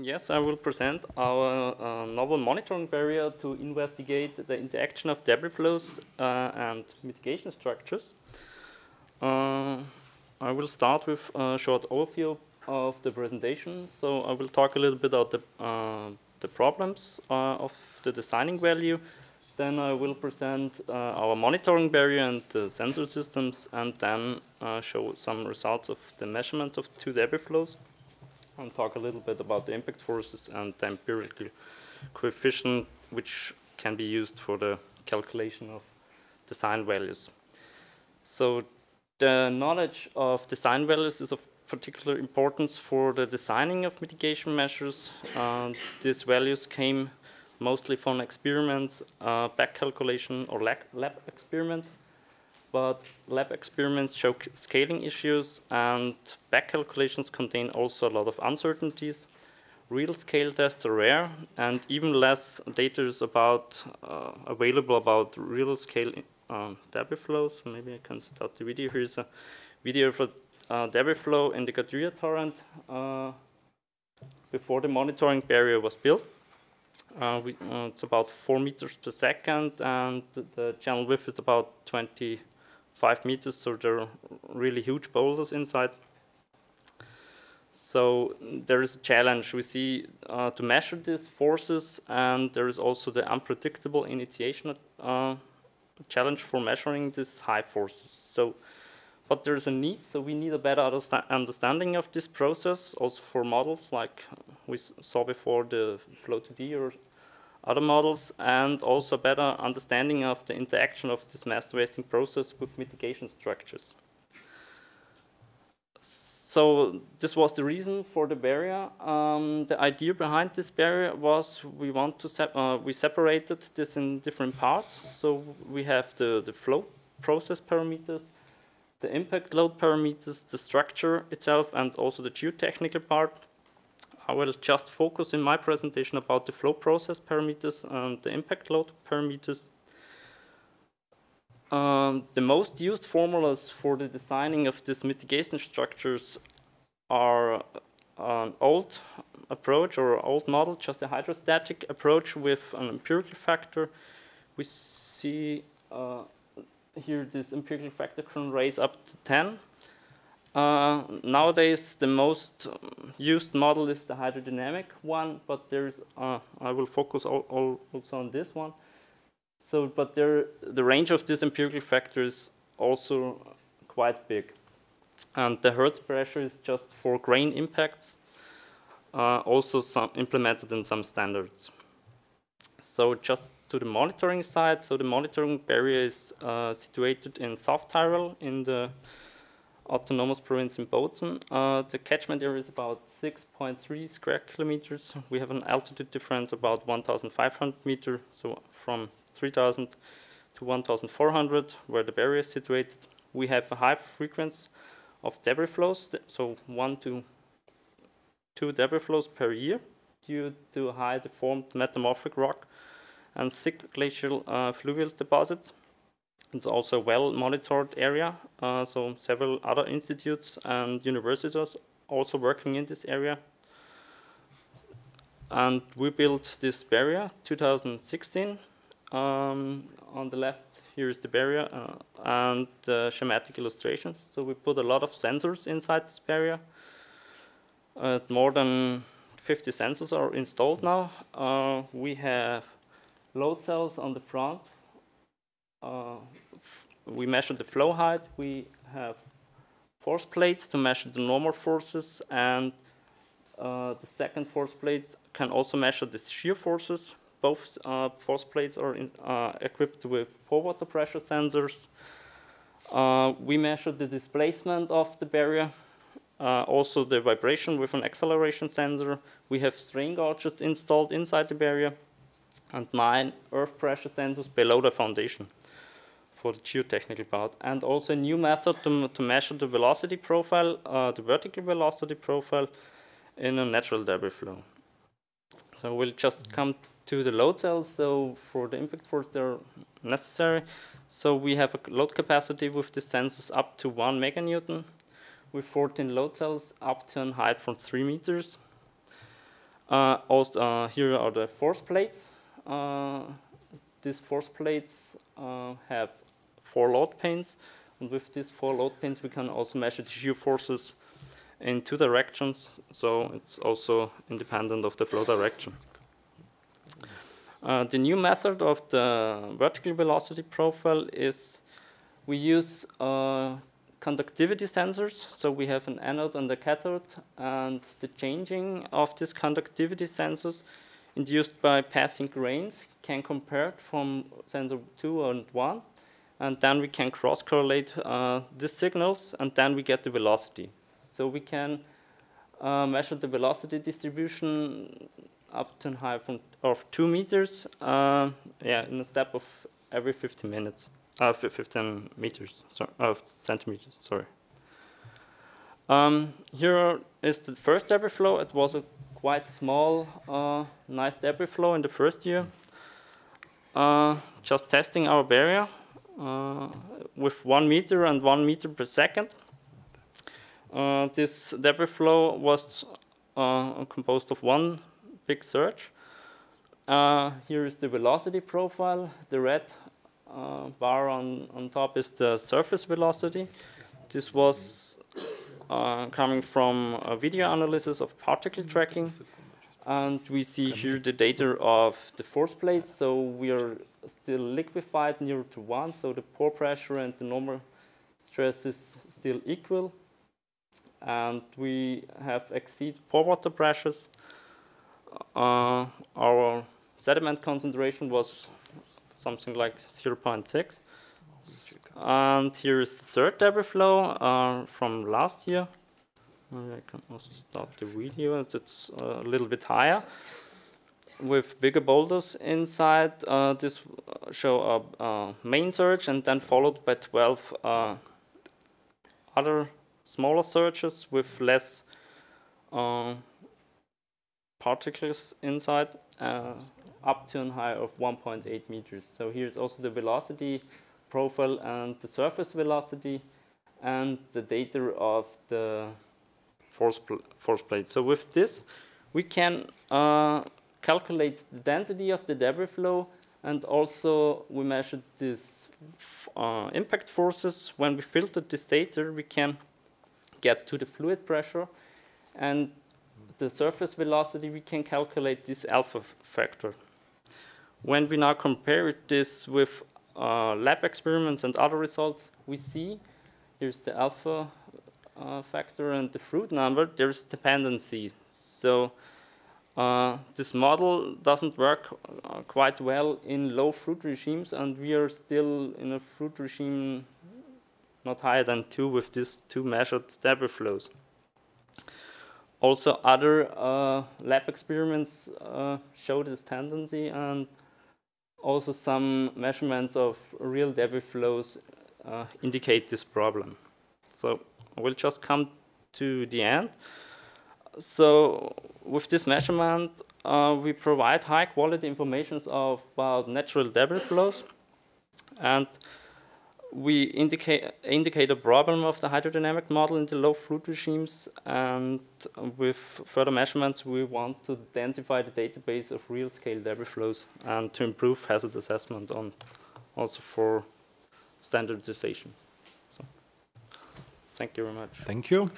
Yes, I will present our novel monitoring barrier to investigate the interaction of debris flows and mitigation structures. I will start with a short overview of the presentation. So I will talk a little bit about the problems of the designing value. Then I will present our monitoring barrier and the sensor systems, and then show some results of the measurements of two debris flows, and talk a little bit about the impact forces and the empirical coefficient, which can be used for the calculation of design values. So the knowledge of design values is of particular importance for the designing of mitigation measures. These values came mostly from experiments, back calculation, or lab experiments. But lab experiments show scaling issues, and back calculations contain also a lot of uncertainties. Real scale tests are rare, and even less data is available about real scale debris flows. So maybe I can start the video. Here's a video of a debris flow in the Gadria torrent before the monitoring barrier was built. It's about 4 meters per second, and the channel width is about 25 meters, so there are really huge boulders inside. So there is a challenge. We see to measure these forces, and there is also the unpredictable initiation challenge for measuring these high forces. But there is a need, so we need a better understanding of this process, also for models like we saw before, the Flow2D or other models, and also a better understanding of the interaction of this mass wasting process with mitigation structures. So this was the reason for the barrier. The idea behind this barrier was we separated this in different parts. So we have the flow process parameters, the impact load parameters, the structure itself, and also the geotechnical part. I will just focus in my presentation about the flow process parameters and the impact load parameters. The most used formulas for the designing of these mitigation structures are an old approach or old model, just a hydrostatic approach with an empirical factor. We see here this empirical factor can raise up to 10. Nowadays, the most used model is the hydrodynamic one, but there's I will focus also on this one. So, but the range of this empirical factor is also quite big, and the Hertz pressure is just for grain impacts, also implemented in some standards. So, just to the monitoring side, so the monitoring barrier is situated in South Tyrol in the autonomous province in Bozen. The catchment area is about 6.3 square kilometers. We have an altitude difference about 1,500 meters, so from 3,000 to 1,400, where the barrier is situated. We have a high frequency of debris flows, so 1 to 2 debris flows per year due to high deformed metamorphic rock and thick glacial fluvial deposits. It's also a well-monitored area, so several other institutes and universities also working in this area. And we built this barrier 2016. On the left, here is the barrier and the schematic illustrations. So we put a lot of sensors inside this barrier. More than 50 sensors are installed now. We have load cells on the front. We measure the flow height. We have force plates to measure the normal forces, and the second force plate can also measure the shear forces. Both force plates are equipped with pore water pressure sensors. We measure the displacement of the barrier, also the vibration with an acceleration sensor. We have strain gauges installed inside the barrier, and 9 earth pressure sensors below the foundation for the geotechnical part, and also a new method to measure the velocity profile, the vertical velocity profile in a natural debris flow. So we'll just come to the load cells. So for the impact force, they're necessary. So we have a load capacity with the sensors up to 1 meganewton, with 14 load cells up to a height from 3 meters. Here are the force plates. These force plates have 4 load pins, and with these 4 load pins we can also measure the shear forces in 2 directions, so it's also independent of the flow direction. The new method of the vertical velocity profile is we use conductivity sensors. So we have an anode and a cathode, and the changing of these conductivity sensors induced by passing grains can compare from sensor 2 and 1, and then we can cross-correlate these signals, and then we get the velocity. So we can measure the velocity distribution up to a height of 2 meters, in a step of every 15 minutes. 15 meters, centimeters, sorry. Here is the first debris flow. It was a quite small, nice debris flow in the first year. Just testing our barrier with 1 meter and 1 meter per second. This debris flow was composed of one big surge. Here is the velocity profile. The red bar on top is the surface velocity. This was coming from a video analysis of particle tracking. And we see here the data of the force plates. So we are still liquefied near to 1. So the pore pressure and the normal stress is still equal. And we have exceed pore water pressures. Our sediment concentration was something like 0.6. And here is the third debris flow from last year. I can also stop the video. It's a little bit higher with bigger boulders inside. This show a main surge and then followed by 12 other smaller surges with less particles inside, up to a height of 1.8 meters. So here's also the velocity profile and the surface velocity and the data of the force plate. So with this, we can calculate the density of the debris flow, and also we measured these impact forces. When we filtered this data, we can get to the fluid pressure, and the surface velocity, we can calculate this alpha factor. When we now compare this with lab experiments and other results, we see here's the alpha factor and the fruit number, there's dependency. So this model doesn't work quite well in low fruit regimes, and we are still in a fruit regime not higher than 2 with these 2 measured debris flows. Also, other lab experiments show this tendency, and also some measurements of real debris flows indicate this problem. So we'll just come to the end. So with this measurement, we provide high quality information about natural debris flows, and we indicate a problem of the hydrodynamic model in the low fluid regimes, and with further measurements we want to densify the database of real scale debris flows and to improve hazard assessment on also for standardization. So, thank you very much. Thank you.